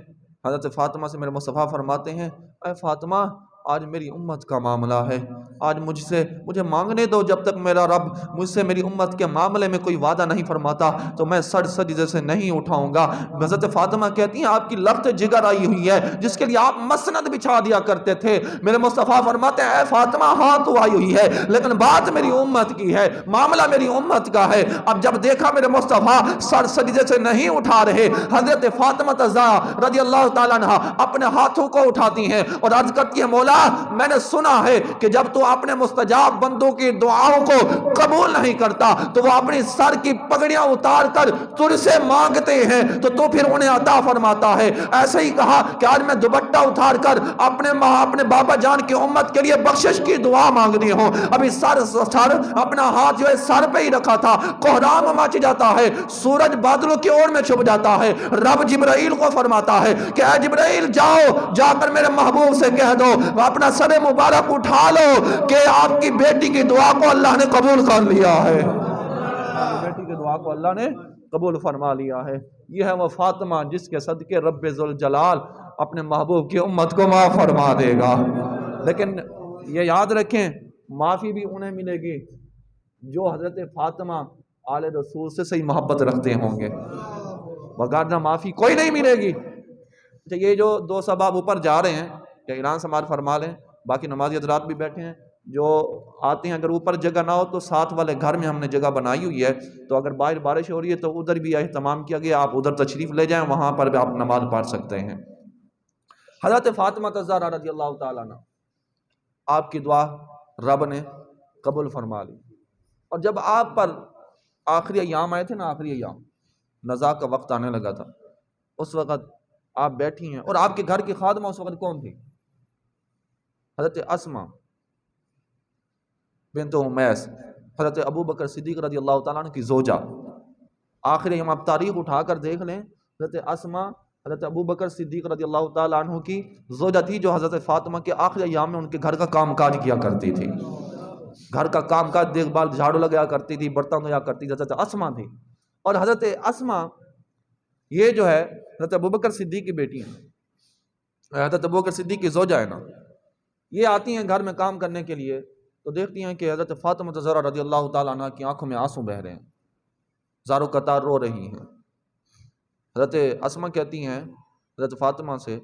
حضرت فاطمہ سے میرے مصطفیٰ فرماتے ہیں اے فاطمہ آج میری امت کا معاملہ ہے، آج مجھے مانگنے دو، جب تک میرا رب مجھ سے میری امت کے معاملے میں کوئی وعدہ نہیں فرماتا تو میں سر سجدے سے نہیں اٹھاؤں گا۔ حضرت فاطمہ کہتی ہیں آپ کی لخت جگر آئی ہوئی ہے جس کے لیے آپ مسند بچھا دیا کرتے تھے، میرے مصطفیٰ فرماتے ہیں اے فاطمہ ہاں تو آئی ہوئی ہے لیکن بات میری امت کی ہے، معاملہ میری امت کا ہے۔ اب جب دیکھا میرے مصطفیٰ سر سجدے سے نہیں اٹھا رہے، حضرت فاطمہ الزہرا رضی اللہ تعالیٰ عنہ اپنے ہاتھوں کو اٹھاتی ہیں اور عرض کرتی ہے مولا میں نے سنا ہے کہ جب تو اپنے مستجاب بندوں کی دعاؤں کو قبول نہیں کرتا تو وہ اپنی سر کی پگڑیاں اتار کر تجھ سے مانگتے ہیں تو پھر انہیں عطا فرماتا ہے۔ ایسے ہی کہا کہ آج میں دوپٹہ اتار کر اپنے بابا جان کی امت کے لیے بخشش کی دعا مانگنی ہوں، ابھی سر اپنا ہاتھ جو ہے سر پہ ہی رکھا تھا، کوہرام مچ جاتا ہے، سورج بادلوں کی اور میں چھپ جاتا ہے، رب جبرائیل کو فرماتا ہے کہ اے جبرائیل جاؤ جا کر میرے محبوب سے کہہ دو اپنا سر مبارک اٹھا لو کہ آپ کی بیٹی کی دعا کو اللہ نے قبول کر لیا ہے، بیٹی کی دعا کو اللہ نے قبول فرما لیا ہے۔ یہ ہے وہ فاطمہ جس کے صدقے رب ذوالجلال اپنے محبوب کی امت کو معاف فرما دے گا۔ لیکن یہ یاد رکھیں معافی بھی انہیں ملے گی جو حضرت فاطمہ آل رسول سے صحیح محبت رکھتے ہوں گے، وگرنہ معافی کوئی نہیں ملے گی۔ یہ جو دو سباب اوپر جا رہے ہیں کہ اعلان سماعت فرما لیں، باقی نمازی حضرات بھی بیٹھے ہیں جو آتے ہیں، اگر اوپر جگہ نہ ہو تو ساتھ والے گھر میں ہم نے جگہ بنائی ہوئی ہے، تو اگر باہر بارش ہو رہی ہے تو ادھر بھی اہتمام کیا گیا، آپ ادھر تشریف لے جائیں، وہاں پر بھی آپ نماز پڑھ سکتے ہیں۔ حضرت فاطمہ الزہرا رضی اللہ تعالیٰ عنہ آپ کی دعا رب نے قبول فرما لی، اور جب آپ پر آخری ایام آئے تھے نا، آخری ایام نزاع کا وقت آنے لگا تھا، اس وقت آپ بیٹھی ہیں اور آپ کے گھر کی خادمہ اس وقت کون تھی؟ حضرت اسماء بنت امیس، حضرت ابو بکر صدیق رضی اللہ تعالیٰ عنہ کی زوجہ۔ آخری ایام آپ تاریخ اٹھا کر دیکھ لیں، حضرت اسماء حضرت ابو بکر صدیق رضی اللہ تعالیٰ عنہ کی زوجہ تھی جو حضرت فاطمہ کے آخری ایام میں ان کے گھر کا کام کاج کیا کرتی تھی، گھر کا کام کاج دیکھ بھال، جھاڑو لگایا کرتی تھی، برتن دھویا کرتی تھی، حضرت اسماء تھی۔ اور حضرت اسماء یہ جو ہے حضرت ابو بکر صدیق کی بیٹی ہیں، حضرت ابو بکر صدیق کی زوجہ ہے نا، یہ آتی ہیں گھر میں کام کرنے کے لیے تو دیکھتی ہیں کہ حضرت فاطمہ الزہرا رضی اللہ تعالیٰ عنہ کی آنکھوں میں آنسو بہہ رہے ہیں، زارو قطار رو رہی ہیں۔ حضرت اسماء کہتی ہیں حضرت فاطمہ سے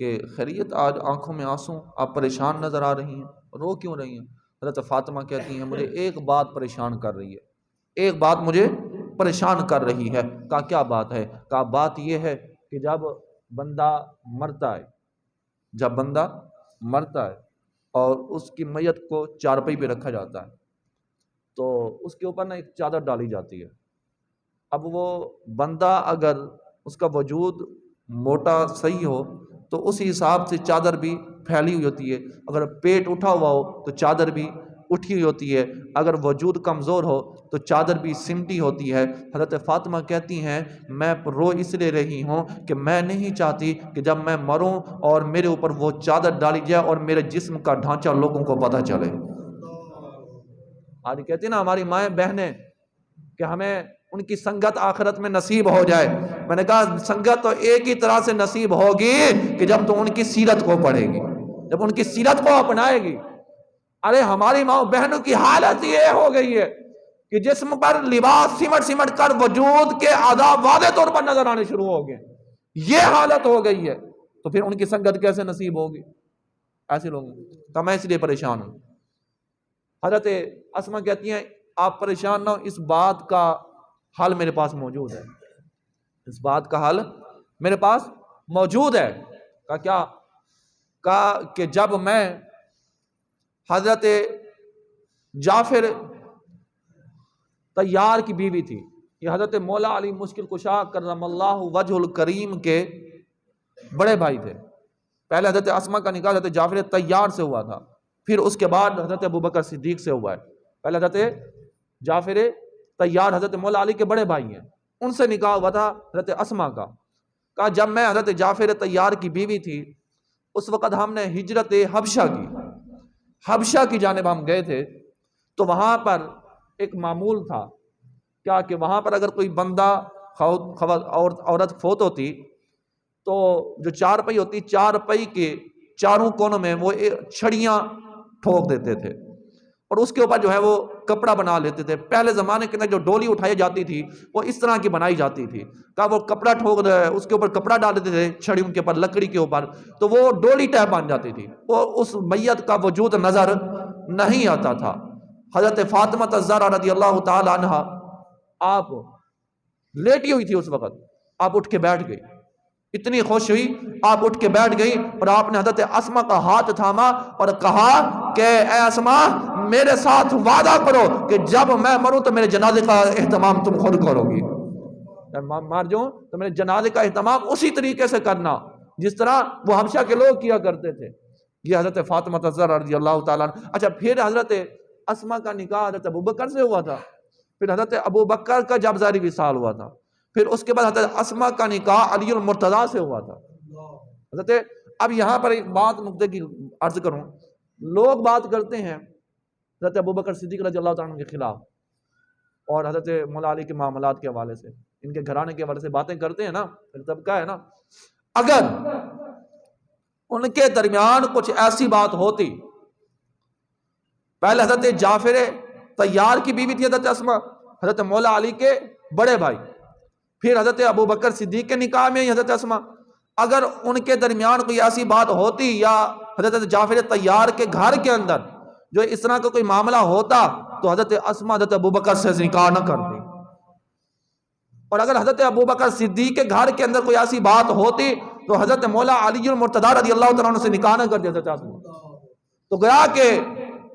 کہ خیریت آج آنکھوں میں آنسو، آپ پریشان نظر آ رہی ہیں، رو کیوں رہی ہیں؟ حضرت فاطمہ کہتی ہیں مجھے ایک بات پریشان کر رہی ہے، ایک بات مجھے پریشان کر رہی ہے۔ کہا کیا بات ہے؟ کہا بات یہ ہے کہ جب بندہ مرتا ہے، جب بندہ مرتا ہے اور اس کی میت کو چارپائی پہ رکھا جاتا ہے تو اس کے اوپر نا ایک چادر ڈالی جاتی ہے۔ اب وہ بندہ اگر اس کا وجود موٹا صحیح ہو تو اس حساب سے چادر بھی پھیلی ہوئی ہوتی ہے، اگر پیٹ اٹھا ہوا ہو تو چادر بھی اٹھی ہوئی ہوتی ہے، اگر وجود کمزور ہو تو چادر بھی سمٹی ہوتی ہے۔ حضرت فاطمہ کہتی ہیں میں رو اس لیے رہی ہوں کہ میں نہیں چاہتی کہ جب میں مروں اور میرے اوپر وہ چادر ڈالی جائے اور میرے جسم کا ڈھانچہ لوگوں کو پتہ چلے۔ آج کہتی ہیں نا ہماری مائیں بہنیں کہ ہمیں ان کی سنگت آخرت میں نصیب ہو جائے، میں نے کہا سنگت تو ایک ہی طرح سے نصیب ہوگی کہ جب تو ان کی سیرت کو پڑھے گی، جب ان کی سیرت کو اپنائے گی۔ ارے ہماری ماں بہنوں کی حالت یہ ہو گئی ہے کہ جسم پر لباس سمٹ سمٹ کر وجود کے اعضاء واضح طور پر نظر آنے شروع ہو گئے، یہ حالت ہو گئی ہے، تو پھر ان کی سنگت کیسے نصیب ہوگی ایسے لوگوں تو میں اس لیے پریشان ہوں۔ حضرت اسماء کہتی ہیں آپ پریشان نہ ہو، اس بات کا حل میرے پاس موجود ہے، اس بات کا حل میرے پاس موجود ہے۔ کہا کیا؟ کہا کہ جب میں حضرت جعفر طیار کی بیوی تھی، یہ حضرت مولا علی مشکل کشا کرم اللہ وجہ الکریم کے بڑے بھائی تھے. پہلے حضرت اسما کا نکاح حضرت جعفر طیار سے ہوا تھا، پھر اس کے بعد حضرت ابوبکر صدیق سے ہوا ہے. پہلے حضرت جعفر طیار حضرت مولا علی کے بڑے بھائی ہیں، ان سے نکاح ہوا تھا حضرت اسما کا. کہا جب میں حضرت جعفر طیار کی بیوی تھی اس وقت ہم نے ہجرت حبشہ کی جانب ہم گئے تھے، تو وہاں پر ایک معمول تھا کیا کہ وہاں پر اگر کوئی بندہ عورت فوت ہوتی تو جو چارپائی ہوتی، چارپائی کے چاروں کونوں میں وہ چھڑیاں ٹھوک دیتے تھے اور اس کے اوپر جو ہے وہ کپڑا بنا لیتے تھے. پہلے زمانے کے اندر جو ڈولی اٹھائی جاتی تھی وہ اس طرح کی بنائی جاتی تھی. کہا وہ کپڑا ٹھوک اس کے اوپر کپڑا ڈال دیتے تھے چھڑیوں کے اوپر، لکڑی کے اوپر، تو وہ ڈولی ٹائپ بن جاتی تھی، وہ اس میت کا وجود نظر نہیں آتا تھا. حضرت فاطمہ الزہرا رضی اللہ تعالی عنہا آپ لیٹی ہوئی تھی، اس وقت آپ اٹھ کے بیٹھ گئی، اتنی خوش ہوئی آپ اٹھ کے بیٹھ گئی اور آپ نے حضرت اسما کا ہاتھ تھاما اور کہا کہ اے اسما میرے ساتھ وعدہ کرو کہ جب میں مروں تو میرے جنازے کا اہتمام تم خود کرو گی. مار جاؤں تو میرے جنازے کا اہتمام اسی طریقے سے کرنا جس طرح وہ حبشہ کے لوگ کیا کرتے تھے. یہ حضرت فاطمہ الزہرا رضی اللہ تعالیٰ عنہ. اچھا پھر حضرت اسما کا نکاح حضرت ابوبکر سے ہوا تھا، پھر حضرت ابوبکر کا جب ظاہری وصال ہوا تھا، پھر اس کے بعد حضرت اسما کا نکاح علی المرتضیٰ سے ہوا تھا. حضرت اب یہاں پر ایک بات نقطے کی عرض کروں، لوگ بات کرتے ہیں حضرت ابوبکر صدیق رضی اللہ تعالیٰ عنہ کے خلاف اور حضرت مولا علی کے معاملات کے حوالے سے، ان کے گھرانے کے حوالے سے باتیں کرتے ہیں نا، طبقہ ہے نا. اگر ان کے درمیان کچھ ایسی بات ہوتی، پہلے حضرت جعفر طیار کی بیوی تھی حضرت اسما، حضرت مولا علی کے بڑے بھائی، پھر حضرت ابوبکر صدیق کے نکاح میں حضرت اسما، اگر ان کے درمیان کوئی ایسی بات ہوتی یا حضرت جعفر طیار کے گھر کے اندر جو اس طرح کا کوئی معاملہ ہوتا تو حضرت اسما حضرت ابوبکر سے نکاح نہ کرتی، اور اگر حضرت ابوبکر صدیق کے گھر کے اندر کوئی ایسی بات ہوتی تو حضرت مولا علی المرتضیٰ رضی اللہ تعالیٰ عنہ سے نکاح نہ کرتی حضرت اسما. تو گیا کہ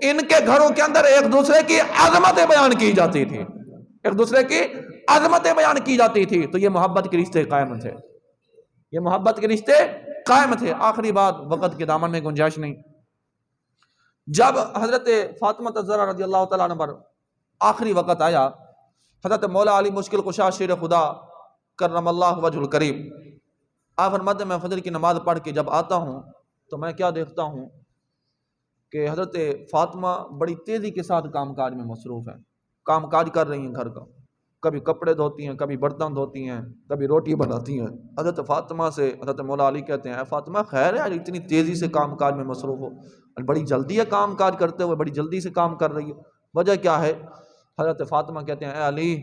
ان کے گھروں کے اندر ایک دوسرے کی عظمتیں بیان کی جاتی تھی، ایک دوسرے کی عظمتیں بیان کی جاتی تھی. تو یہ محبت کے رشتے قائم تھے، یہ محبت کے رشتے قائم تھے. آخری بات، وقت کے دامن میں گنجائش نہیں. جب حضرت فاطمہ الزہرا رضی اللہ تعالیٰ عنہ پر آخری وقت آیا، حضرت مولا علی مشکل کشا شیر خدا کرم اللہ وجہ الکریم آپ فرماتے ہیں میں فجر کی نماز پڑھ کے جب آتا ہوں تو میں کیا دیکھتا ہوں کہ حضرت فاطمہ بڑی تیزی کے ساتھ کام کاج میں مصروف ہیں، کام کاج کر رہی ہیں گھر کا، کبھی کپڑے دھوتی ہیں، کبھی برتن دھوتی ہیں، کبھی روٹی بناتی ہیں. حضرت فاطمہ سے حضرت مولا علی کہتے ہیں اے فاطمہ خیر ہے اتنی تیزی سے کام کاج میں مصروف ہو، بڑی جلدی ہے کام کاج کرتے ہوئے، بڑی جلدی سے کام کر رہی ہے، وجہ کیا ہے؟ حضرت فاطمہ کہتے ہیں اے علی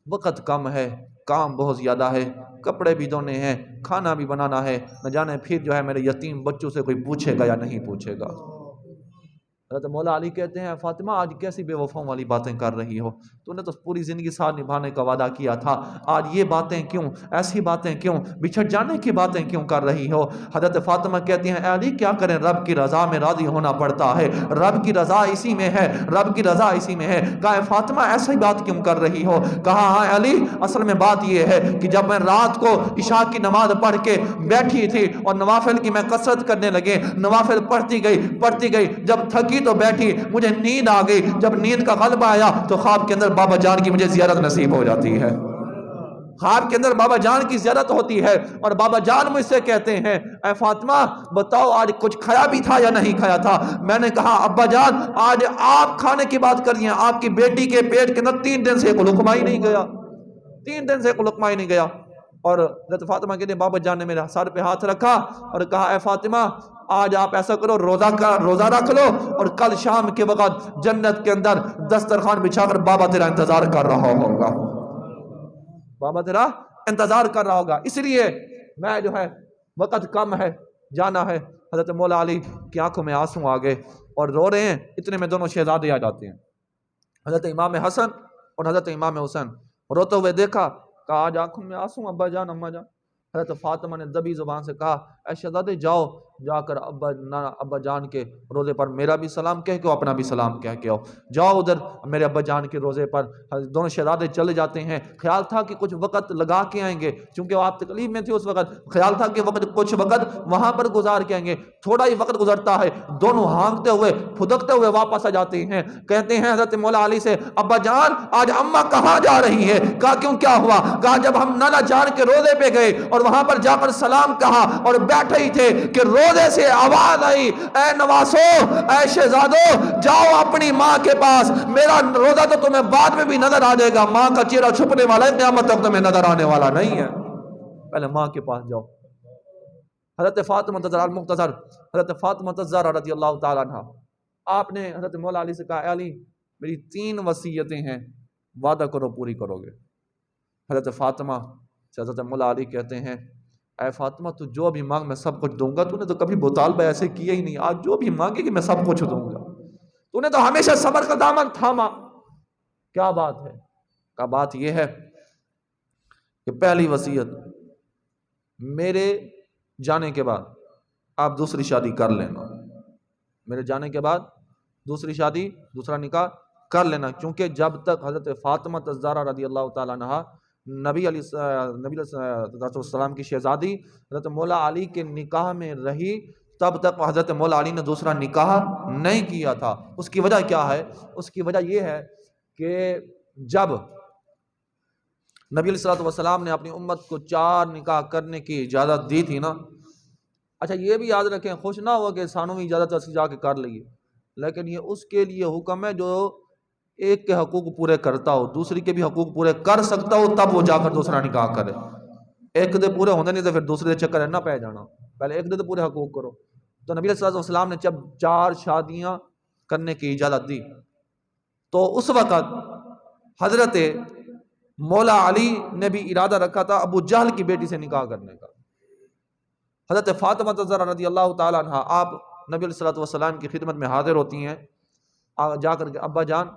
وقت کم ہے، کام بہت زیادہ ہے، کپڑے بھی دھونے ہیں، کھانا بھی بنانا ہے، نہ جانے پھر جو ہے میرے یتیم بچوں سے کوئی پوچھے گا یا نہیں پوچھے گا. حضرت مولا علی کہتے ہیں فاطمہ آج کیسی بے وفاؤں والی باتیں کر رہی ہو، تو نے تو پوری زندگی ساتھ نبھانے کا وعدہ کیا تھا، آج یہ باتیں کیوں، ایسی باتیں کیوں، بچھڑ جانے کی باتیں کیوں کر رہی ہو؟ حضرت فاطمہ کہتی ہیں اے علی کیا کریں، رب کی رضا میں راضی ہونا پڑتا ہے، رب کی رضا اسی میں ہے، رب کی رضا اسی میں ہے. کہا اے فاطمہ ایسی بات کیوں کر رہی ہو؟ کہا ہاں علی اصل میں بات یہ ہے کہ جب میں رات کو عشاء کی نماز پڑھ کے بیٹھی تھی اور نوافل کی میں کثرت کرنے لگے، نوافل پڑھتی گئی، جب تھکی تو بیٹھی، مجھے نیند آ گئی، جب نیند کا غلبہ آیا تو خواب کے اندر بابا جان کی مجھے زیارت نصیب ہو جاتی ہے، خواب کے اندر بابا جان کی زیارت ہوتی ہے اور بابا جان مجھ سے کہتے ہیں اے فاطمہ بتاؤ آج کچھ کھایا بھی تھا یا نہیں کھایا تھا؟ میں نے کہا ابا جان آج آپ کھانے کی بات کر رہی ہیں، آپ کی بیٹی کے پیٹ کے اندر 3 دن سے ایک لقمہ ہی نہیں گیا، 3 دن سے ایک لقمہ ہی نہیں گیا. اور حضرت فاطمہ کہتے ہیں بابا جان نے میرے سر پہ ہاتھ رکھا اور کہا اے فاطمہ آج آپ ایسا کرو روزہ رکھ لو اور کل شام کے وقت جنت کے اندر دسترخوان بچھا کر بابا تیرا انتظار کر رہا ہوگا، بابا تیرا انتظار کر رہا ہوگا. اس لیے میں جو ہے وقت کم ہے، جانا ہے. حضرت مولا علی کی آنکھوں میں آنسو آ گئے اور رو رہے ہیں، اتنے میں دونوں شہزادے آ جاتے ہیں، حضرت امام حسن اور حضرت امام حسین. روتے ہوئے دیکھا، کہا آج آنکھوں میں آنسو ابا جان، اماں جان. حضرت فاطمہ نے دبی زبان سے کہا اے شہزادے جاؤ جا کر ابا جان کے روزے پر میرا بھی سلام کہہ کے اپنا بھی سلام کہہ کے آؤ. جاؤ ادھر میرے ابا جان کے روزے پر. دونوں شہزادے چلے جاتے ہیں. خیال تھا کہ کچھ وقت لگا کے آئیں گے چونکہ آپ تکلیف میں تھے اس وقت. خیال تھا کہ کچھ وقت وہاں پر گزار کے آئیں گے. تھوڑا ہی وقت گزرتا ہے, دونوں ہانکتے ہوئے پھدکتے ہوئے واپس آ جاتے ہیں. کہتے ہیں حضرت مولا علی سے, ابا جان آج اماں کہاں جا رہی ہے؟ کہا کیوں, کیا ہوا؟ کہا جب ہم نانا جان کے روزے پہ گئے اور وہاں پر جا کر سلام کہا اور بیٹھے ہی تھے کہ روزے سے آواز آئی, اے نواسو, اے شہزادو, جاؤ اپنی ماں کے پاس. میرا روزہ تو تمہیں بعد میں بھی نظر آ جائے گا, ماں کا چہرہ چھپنے والا ہے, قیامت تک تمہیں نظر آنے والا نہیں ہے. پہلے ماں کے پاس جاؤ. حضرت فاطمہ المختصر, حضرت فاطمہ الزہرا رضی اللہ تعالیٰ عنہ, آپ نے حضرت مولا علی سے کہا, اے علی میری 3 وصیتیں ہیں, وعدہ کرو پوری کرو گے. حضرت فاطمہ سے حضرت مولا علی کہتے ہیں, اے فاطمہ تو جو بھی مانگ میں سب کچھ دوں گا. تو نے تو کبھی مطالبہ ایسے کیا ہی نہیں, آج جو بھی مانگے کہ میں سب کچھ دوں گا. تو نے تو ہمیشہ صبر کا دامن تھاما. کیا بات ہے؟ کا بات یہ ہے کہ پہلی وصیت, میرے جانے کے بعد آپ دوسری شادی کر لینا. میرے جانے کے بعد دوسری شادی, دوسرا نکاح کر لینا. کیونکہ جب تک حضرت فاطمہ الزہرا رضی اللہ تعالیٰ عنہ نبی علیہ السلام کی شہزادی حضرت مولا علی کے نکاح میں رہی, تب تک حضرت مولا علی نے دوسرا نکاح نہیں کیا تھا. اس کی وجہ کیا ہے؟ اس کی وجہ یہ ہے کہ جب نبی علیہ السلام نے اپنی امت کو 4 نکاح کرنے کی اجازت دی تھی نا. اچھا یہ بھی یاد رکھیں, خوش نہ ہو کہ سانوں میں اجازت اسی جا کے کر لیے, لیکن یہ اس کے لیے حکم ہے جو ایک کے حقوق پورے کرتا ہو, دوسری کے بھی حقوق پورے کر سکتا ہو, تب وہ جا کر دوسرا نکاح کرے. ایک دے پورے ہونے نہیں تو پھر دوسرے دے چکر نہ پہ جانا, پہلے ایک دے پورے حقوق کرو. تو نبی علیہ السلام نے جب 4 شادیاں کرنے کی اجازت دی تو اس وقت حضرت مولا علی نے بھی ارادہ رکھا تھا ابو جہل کی بیٹی سے نکاح کرنے کا. حضرت فاطمہ الزہرا رضی اللہ تعالیٰ عنہ, آپ نبی علیہ السلام کی خدمت میں حاضر ہوتی ہیں. جا کر کے, ابا جان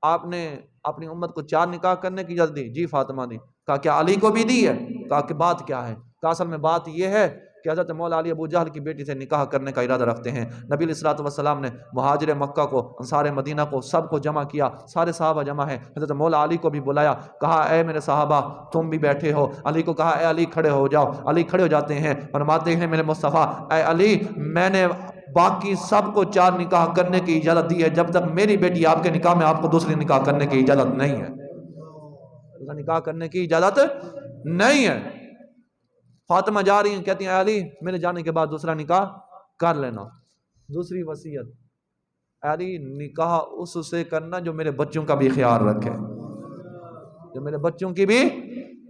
آپ نے اپنی امت کو 4 نکاح کرنے کی اجازت دی؟ جی فاطمہ نے. کہا کیا علی کو بھی دی ہے؟ کہا کہ بات کیا ہے؟ کہا اصل میں بات یہ ہے کہ حضرت مولا علی ابو جہل کی بیٹی سے نکاح کرنے کا ارادہ رکھتے ہیں. نبی علیہ السلام نے مہاجر مکہ کو, انصار مدینہ کو, سب کو جمع کیا. سارے صحابہ جمع ہیں. حضرت مولا علی کو بھی بلایا, کہا اے میرے صحابہ تم بھی بیٹھے ہو. علی کو کہا اے علی کھڑے ہو جاؤ. علی کھڑے ہو جاتے ہیں, فرماتے ہیں میرے مصطفیٰ اے علی, میں نے باقی سب کو 4 نکاح کرنے کی اجازت دی ہے, جب تک میری بیٹی آپ کے نکاح میں آپ کو دوسری نکاح کرنے کی اجازت نہیں ہے. نکاح کرنے کی اجازت نہیں ہے. فاطمہ جا رہی ہیں, کہتی ہیں اے علی میرے جانے کے بعد دوسرا نکاح کر لینا. دوسری وصیت, اے علی نکاح اس سے کرنا جو میرے بچوں کا بھی خیال رکھے, جو میرے بچوں کی بھی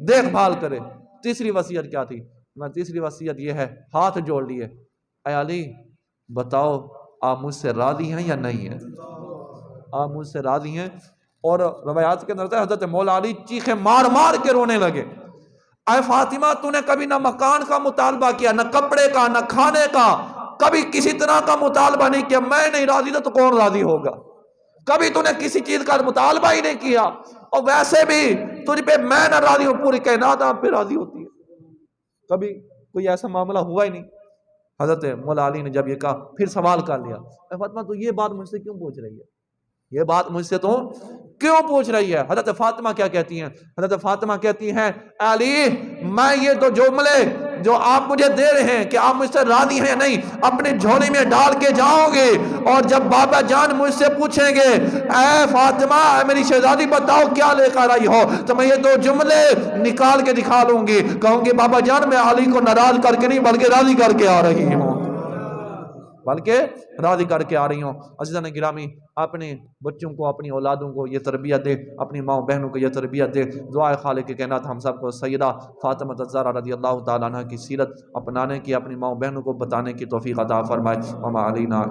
دیکھ بھال کرے. تیسری وصیت کیا تھی؟ تیسری وصیت یہ ہے, ہاتھ جوڑ لیے, اے علی بتاؤ آپ مجھ سے راضی ہیں یا نہیں ہیں؟ آپ مجھ سے راضی ہیں؟ اور روایات کے اندر حضرت مولا علی چیخیں مار مار کے رونے لگے. اے فاطمہ تو نے کبھی نہ مکان کا مطالبہ کیا, نہ کپڑے کا, نہ کھانے کا, کبھی کسی طرح کا مطالبہ نہیں کیا. میں نہیں راضی تو کون راضی ہوگا؟ کبھی تو نے کسی چیز کا مطالبہ ہی نہیں کیا, اور ویسے بھی تجھ پہ میں نہ راضی ہوں, پوری کائنات آپ پہ راضی ہوتی ہے. کبھی کوئی ایسا معاملہ ہوا ہی نہیں. حضرت مولا علی نے جب یہ کہا پھر سوال کر لیا, اے فاطمہ تو یہ بات مجھ سے کیوں پوچھ رہی ہے؟ یہ بات مجھ سے تو کیوں پوچھ رہی ہے؟ حضرت فاطمہ کیا کہتی ہیں؟ حضرت فاطمہ کہتی ہیں اے علی میں یہ تو جملے جو آپ مجھے دے رہے ہیں کہ آپ مجھ سے راضی ہیں یا نہیں, اپنی جھولی میں ڈال کے جاؤ گے, اور جب بابا جان مجھ سے پوچھیں گے اے فاطمہ اے میری شہزادی بتاؤ کیا لے کر آئی ہو, تو میں یہ 2 جملے نکال کے دکھا لوں گی. کہوں گی بابا جان میں علی کو ناراض کر کے نہیں بلکہ راضی کر کے آ رہی ہوں, بلکہ راضی کر کے آ رہی ہوں. عزیزان گرامی, اپنے بچوں کو, اپنی اولادوں کو یہ تربیت دے, اپنی ماں بہنوں کو یہ تربیت دے. دعائے خالق کائنات ہم سب کو سیدہ فاطمہ الزہرا رضی اللہ تعالیٰ عنہ کی سیرت اپنانے کی, اپنی ماں بہنوں کو بتانے کی توفیق عطا فرمائے. وما علینا